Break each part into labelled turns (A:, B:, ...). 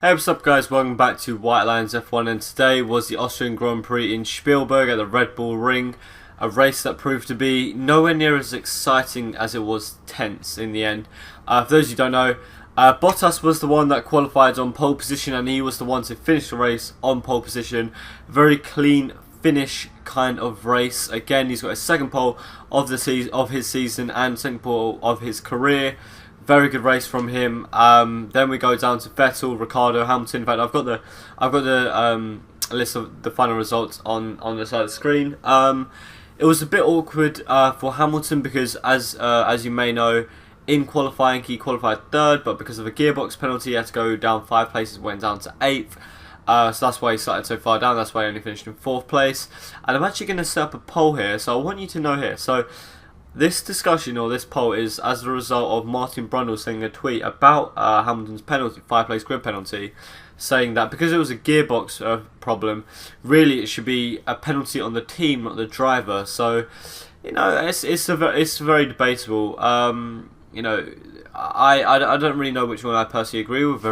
A: Hey, what's up guys, welcome back to White Lions F1, and today was the Austrian Grand Prix in Spielberg at the Red Bull Ring. A race that proved to be nowhere near as exciting as it was tense in the end. For those who don't know, Bottas was the one that qualified on pole position, and he was the one to finish the race on pole position. Very clean finish kind of race. Again, he's got his second pole of his season and second pole of his career. Very good race from him. Then we go down to Vettel, Ricciardo, Hamilton. In fact, I've got the list of the final results on the side of the screen. It was a bit awkward for Hamilton because, as you may know, in qualifying he qualified third, but because of a gearbox penalty, he had to go down 5 places, went down to 8th. So that's why he started so far down. That's why he only finished in 4th place. And I'm actually going to set up a poll here, so I want you to know here. So this discussion or this poll is as a result of Martin Brundle saying a tweet about Hamilton's penalty, 5-place grid penalty, saying that because it was a gearbox problem, really it should be a penalty on the team, not the driver. So, you know, it's very debatable. You know, I don't really know which one I personally agree with,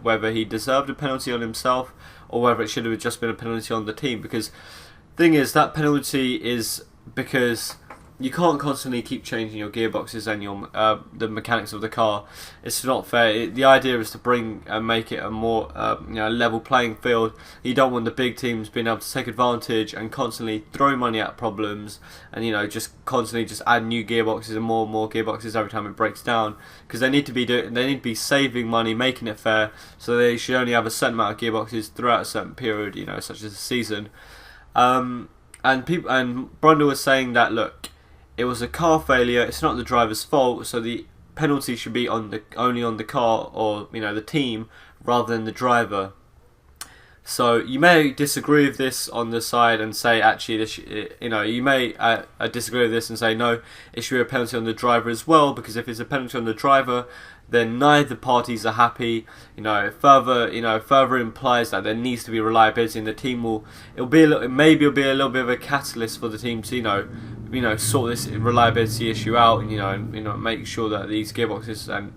A: whether he deserved a penalty on himself or whether it should have just been a penalty on the team. Because the thing is, that penalty is because you can't constantly keep changing your gearboxes and your the mechanics of the car. It's not fair. The idea is to make it a more level playing field. You don't want the big teams being able to take advantage and constantly throw money at problems, and just constantly add new gearboxes and more gearboxes every time it breaks down, because they need to be saving money, making it fair. So they should only have a certain amount of gearboxes throughout a certain period, such as a season. And Brundle was saying that, look, it was a car failure. It's not the driver's fault, so the penalty should be only on the car or the team rather than the driver. So you may disagree with this on the side and say actually you may disagree with this and say no, it should be a penalty on the driver as well, because if it's a penalty on the driver, then neither parties are happy. It further implies that there needs to be reliability, and the team it'll be a little bit of a catalyst for the team to sort this reliability issue out, and make sure that these gearboxes and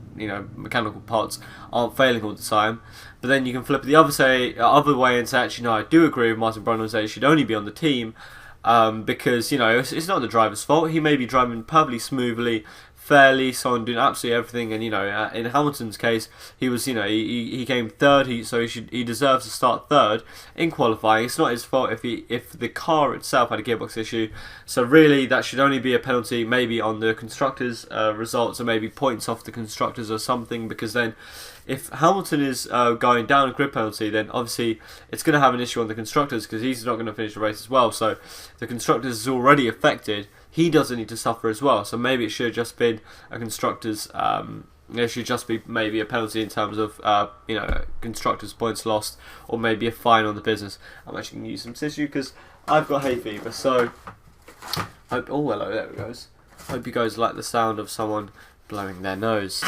A: mechanical parts aren't failing all the time. But then you can flip it the other way and say, actually no, I do agree with Martin Brundle and say it should only be on the team, because it's not the driver's fault. He may be driving perfectly smoothly, fairly, so on, doing absolutely everything, and in Hamilton's case, he was he came third, so he deserves to start third in qualifying. It's not his fault if the car itself had a gearbox issue. So really, that should only be a penalty, maybe on the constructors' results, or maybe points off the constructors or something, because then if Hamilton is going down a grid penalty, then obviously it's going to have an issue on the constructors, because he's not going to finish the race as well. So the constructors is already affected. He doesn't need to suffer as well. So maybe it should have just been a constructors. It should just be maybe a penalty in terms of constructors' points lost, or maybe a fine on the business. I'm actually going to use some tissue because I've got hay fever. So oh hello, there it goes. Hope you guys like the sound of someone blowing their nose.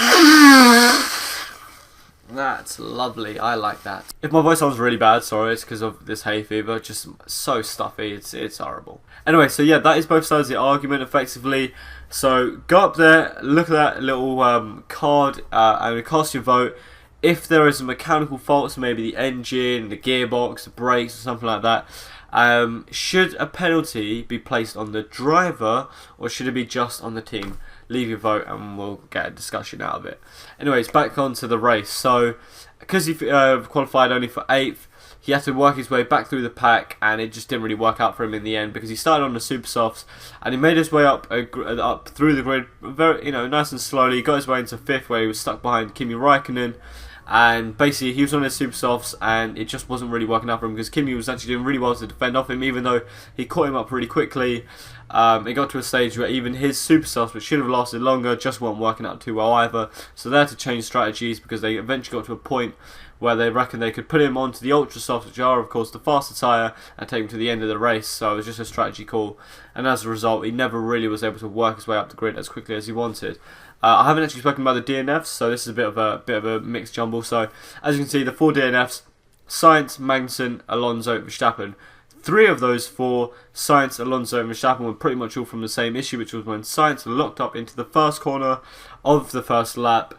A: That's lovely, I like that. If my voice sounds really bad, sorry, it's because of this hay fever, just so stuffy, it's horrible. Anyway, so yeah, that is both sides of the argument, effectively. So go up there, look at that little card, and cast your vote. If there is a mechanical fault, so maybe the engine, the gearbox, the brakes, or something like that, should a penalty be placed on the driver, or should it be just on the team? Leave your vote and we'll get a discussion out of it. Anyways, back onto the race. So, because he qualified only for 8th, he had to work his way back through the pack, and it just didn't really work out for him in the end, because he started on the super softs and he made his way up through the grid very nice and slowly. He got his way into 5th, where he was stuck behind Kimi Räikkönen. And basically he was on his super softs and it just wasn't really working out for him, because Kimi was actually doing really well to defend off him, even though he caught him up really quickly. It got to a stage where even his super softs, which should have lasted longer, just weren't working out too well either. So they had to change strategies, because they eventually got to a point where they reckon they could put him onto the ultra softs, which are of course the faster tyre, and take him to the end of the race. So it was just a strategy call, and as a result he never really was able to work his way up the grid as quickly as he wanted. I haven't actually spoken about the DNFs, so this is a bit of a mixed jumble. So as you can see, the 4 DNFs: Sainz, Magnussen, Alonso, Verstappen. 3 of those 4, Sainz, Alonso and Verstappen, were pretty much all from the same issue, which was when Sainz locked up into the first corner of the first lap,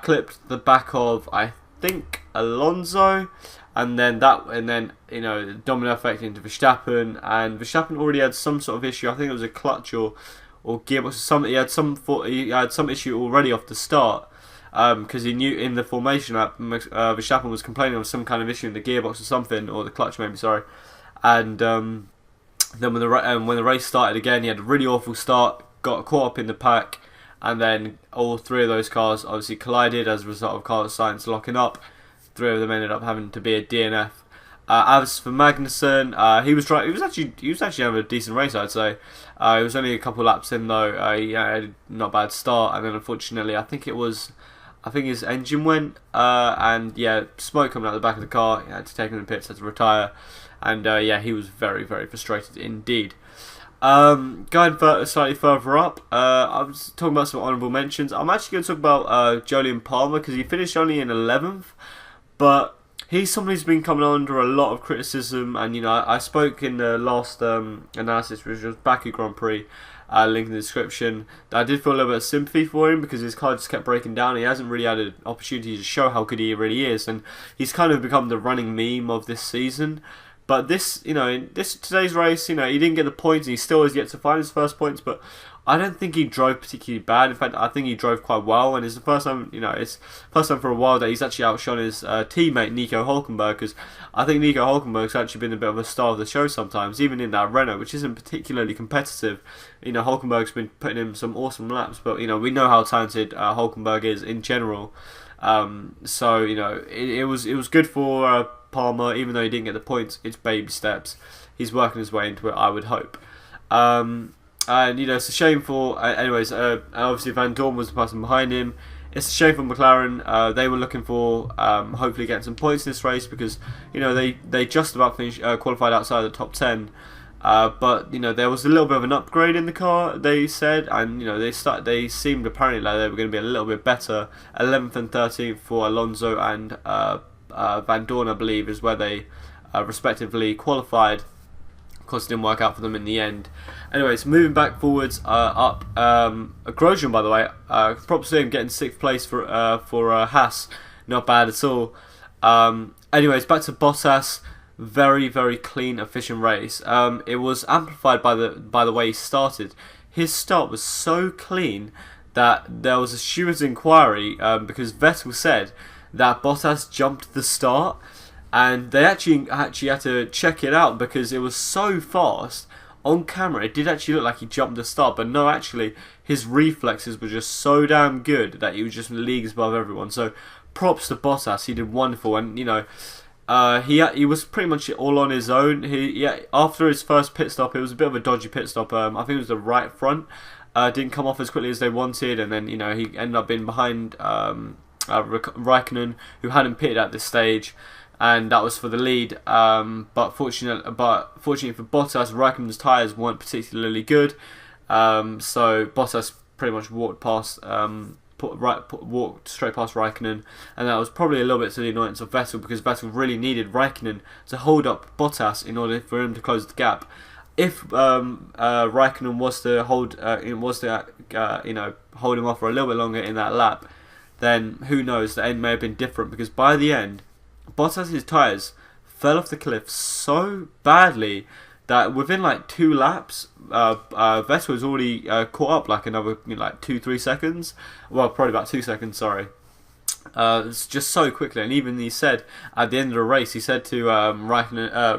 A: clipped the back of, I think, Alonso, and then domino effect into Verstappen, and Verstappen already had some sort of issue. I think it was a clutch or gearbox or something. He had some issue already off the start. Because he knew in the formation lap, Verstappen was complaining of some kind of issue in the gearbox or something, or the clutch maybe, sorry. And then when the race started again, he had a really awful start, got caught up in the pack, and then all three of those cars obviously collided as a result of Carlos Sainz locking up. Three of them ended up having to be a DNF. As for Magnussen, he was actually having a decent race, I'd say. It was only a couple of laps in though. He had a not bad start, and then unfortunately, I think his engine went, and smoke coming out the back of the car. He had to take him in the pits, had to retire, and he was very, very frustrated indeed. Going slightly further up, I was talking about some honourable mentions. I'm actually going to talk about Jolyon Palmer, because he finished only in 11th, but he's somebody who's been coming under a lot of criticism, and I spoke in the last analysis, which was Baku Grand Prix, link in the description, that I did feel a little bit of sympathy for him, because his car just kept breaking down. He hasn't really had an opportunity to show how good he really is, and he's kind of become the running meme of this season. But in today's race, he didn't get the points, and he still has yet to find his first points, but I don't think he drove particularly bad. In fact, I think he drove quite well, and it's the first time, it's first time for a while that he's actually outshone his teammate Nico Hülkenberg, because I think Nico Hülkenberg's actually been a bit of a star of the show sometimes, even in that Renault, which isn't particularly competitive. Hülkenberg's been putting in some awesome laps, but we know how talented Hülkenberg is in general. So it was good for Palmer, even though he didn't get the points. It's baby steps. He's working his way into it, I would hope. And it's a shame for obviously Van Dorn was the person behind him. It's a shame for McLaren. They were looking for hopefully getting some points in this race, because they just about finished qualified outside the top 10. But there was a little bit of an upgrade in the car, they said, and they seemed apparently like they were going to be a little bit better. 11th and 13th for Alonso and Van Dorn, I believe, is where they respectively qualified. Of course, it didn't work out for them in the end. Anyways, moving back forwards, up. Grosjean, by the way, props to him getting 6th place for Haas. Not bad at all. Anyways, back to Bottas. Very, very clean, efficient race. It was amplified by the way he started. His start was so clean that there was a steward's inquiry, because Vettel said that Bottas jumped the start. And they actually had to check it out, because it was so fast. On camera, it did actually look like he jumped the start, but no, actually, his reflexes were just so damn good that he was just leagues above everyone. So, props to Bottas. He did wonderful, and he was pretty much all on his own. After his first pit stop, it was a bit of a dodgy pit stop. I think it was the right front. Didn't come off as quickly as they wanted, and then he ended up being behind Raikkonen, who hadn't pitted at this stage. And that was for the lead, but fortunately for Bottas, Raikkonen's tyres weren't particularly good, so Bottas pretty much walked straight past Raikkonen, and that was probably a little bit to the annoyance of Vettel, because Vettel really needed Raikkonen to hold up Bottas in order for him to close the gap. If Raikkonen was to hold him off for a little bit longer in that lap, then who knows, the end may have been different, because by the end, Bottas' tyres fell off the cliff so badly that within like 2 laps, Vettel was already caught up like another 2-3 seconds. Well, probably about 2 seconds, sorry. It's just so quickly, and even he said at the end of the race, he said to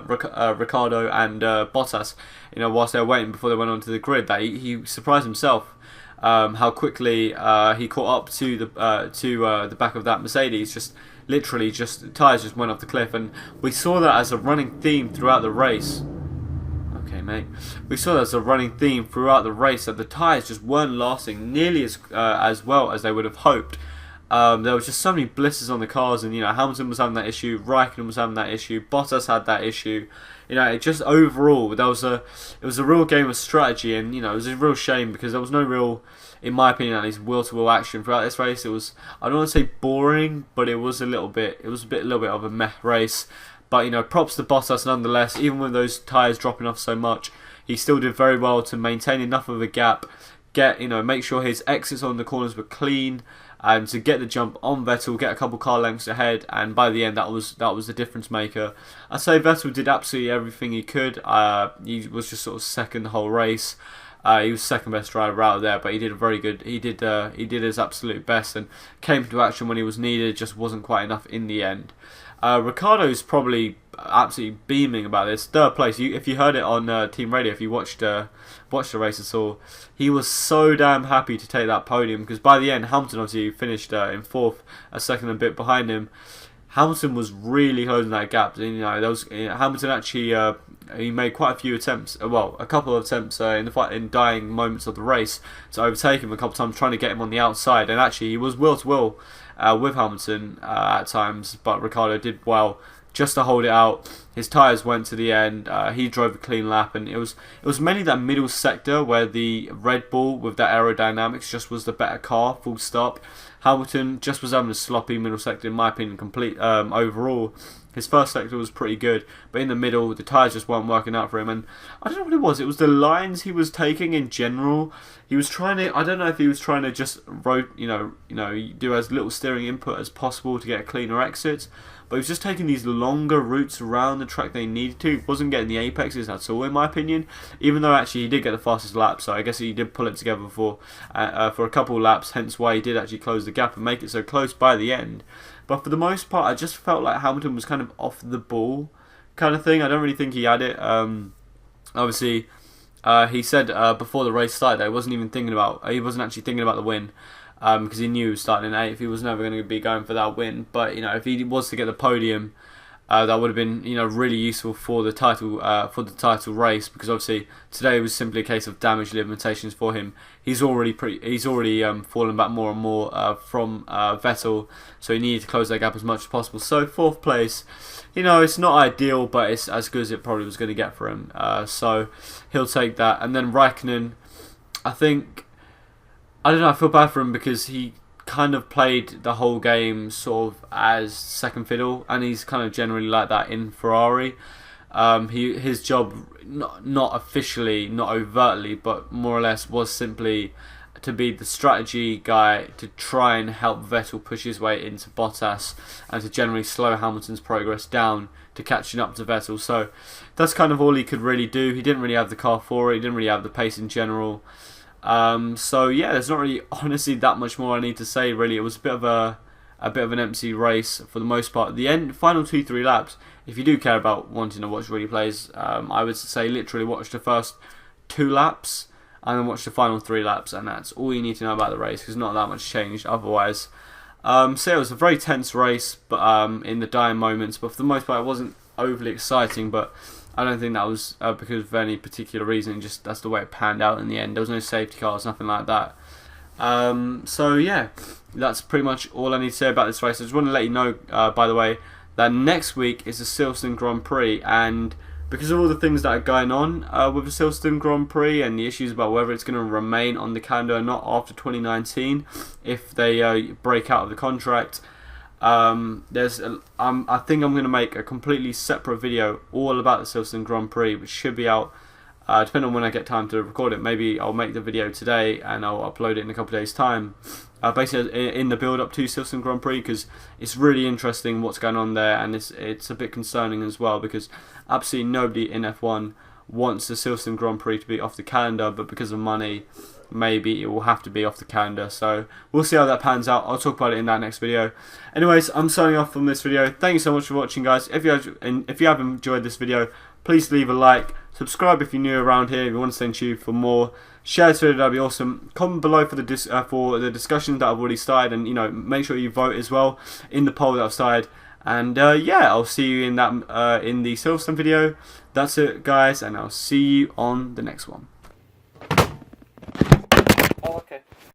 A: Ricciardo and Bottas, whilst they were waiting before they went onto the grid, that he surprised himself how quickly he caught up to the back of that Mercedes. Literally, tyres just went off the cliff, and we saw that as a running theme throughout the race. Okay, mate. We saw that as a running theme throughout the race, that the tyres just weren't lasting nearly as well as they would have hoped. There was just so many blisters on the cars, and Hamilton was having that issue, Raikkonen was having that issue, Bottas had that issue. It just overall, it was a real game of strategy, and it was a real shame, because there was no real, in my opinion at least, will-to-will action throughout this race. It was, I don't want to say boring, but it was a little bit of a meh race. But props to Bottas nonetheless. Even with those tyres dropping off so much, he still did very well to maintain enough of a gap, make sure his exits on the corners were clean, to get the jump on Vettel, get a couple car lengths ahead, and by the end that was the difference maker. I'd say Vettel did absolutely everything he could. He was just sort of second the whole race. He was second best driver out there, but he did a very good. He did his absolute best and came into action when he was needed. Just wasn't quite enough in the end. Ricciardo's probably absolutely beaming about this third place. If you heard it on team radio, if you watched the race at all, he was so damn happy to take that podium, because by the end Hamilton obviously finished in fourth, a second and a bit behind him. Hamilton was really closing that gap. And, Hamilton actually he made quite a few attempts, a couple of attempts in dying moments of the race to overtake him a couple of times, trying to get him on the outside. And actually, he was will to will with Hamilton at times, but Ricciardo did well just to hold it out. His tyres went to the end. He drove a clean lap, and it was mainly that middle sector where the Red Bull with that aerodynamics just was the better car. Full stop. Hamilton just was having a sloppy middle sector, in my opinion. Overall, his first sector was pretty good, but in the middle, the tyres just weren't working out for him. And I don't know what it was. It was the lines he was taking in general. He was trying to. I don't know if he was trying to just do as little steering input as possible to get a cleaner exit. But he was just taking these longer routes around the track they needed to. He wasn't getting the apexes at all, in my opinion. Even though actually he did get the fastest lap, so I guess he did pull it together for a couple of laps. Hence why he did actually close the gap and make it so close by the end. But for the most part, I just felt like Hamilton was kind of off the ball, kind of thing. I don't really think he had it. Obviously, he said before the race started that he wasn't actually thinking about the win. Because he knew starting in 8th he was never going to be going for that win. But if he was to get the podium, that would have been really useful for the title race. Because obviously today was simply a case of damage limitations for him. He's already fallen back more and more from Vettel, so he needed to close that gap as much as possible. So 4th place, it's not ideal, but it's as good as it probably was going to get for him. So he'll take that. And then Raikkonen, I don't know, I feel bad for him because he kind of played the whole game sort of as second fiddle, and he's kind of generally like that in Ferrari. His job, not officially, not overtly, but more or less was simply to be the strategy guy to try and help Vettel push his way into Bottas and to generally slow Hamilton's progress down to catching up to Vettel. So that's kind of all he could really do. He didn't really have the car for it. He didn't really have the pace in general. So yeah, there's not really honestly that much more I need to say. Really, it was a bit of an empty race for the most part. The final 2-3 laps, if you do care about wanting to watch replays, I would say literally watch the first 2 laps and then watch the final 3 laps, and that's all you need to know about the race, because not that much changed otherwise. So yeah, it was a very tense race, but in the dying moments. But for the most part, it wasn't overly exciting, but I don't think that was because of any particular reason. Just that's the way it panned out in the end. There was no safety cars, nothing like that. So yeah, that's pretty much all I need to say about this race. I just want to let you know, by the way, that next week is the Silverstone Grand Prix, and because of all the things that are going on with the Silverstone Grand Prix and the issues about whether it's going to remain on the calendar or not after 2019, if they break out of the contract. I think I'm going to make a completely separate video all about the Silverstone Grand Prix, which should be out depending on when I get time to record it. Maybe I'll make the video today and I'll upload it in a couple of days time, basically in the build up to Silverstone Grand Prix, because it's really interesting what's going on there, and it's a bit concerning as well, because absolutely nobody in F1 wants the Silverstone Grand Prix to be off the calendar, but because of money, maybe it will have to be off the calendar. So we'll see how that pans out. I'll talk about it in that next video. Anyways, I'm signing off from this video. Thank you so much for watching, guys. If you have enjoyed this video, please leave a like, subscribe if you're new around here, if you want to stay tuned for more, share this video, that'd be awesome. Comment below for the discussion that I've already started, and make sure you vote as well in the poll that I've started. And yeah, I'll see you in the Silverstone video. That's it, guys, and I'll see you on the next one.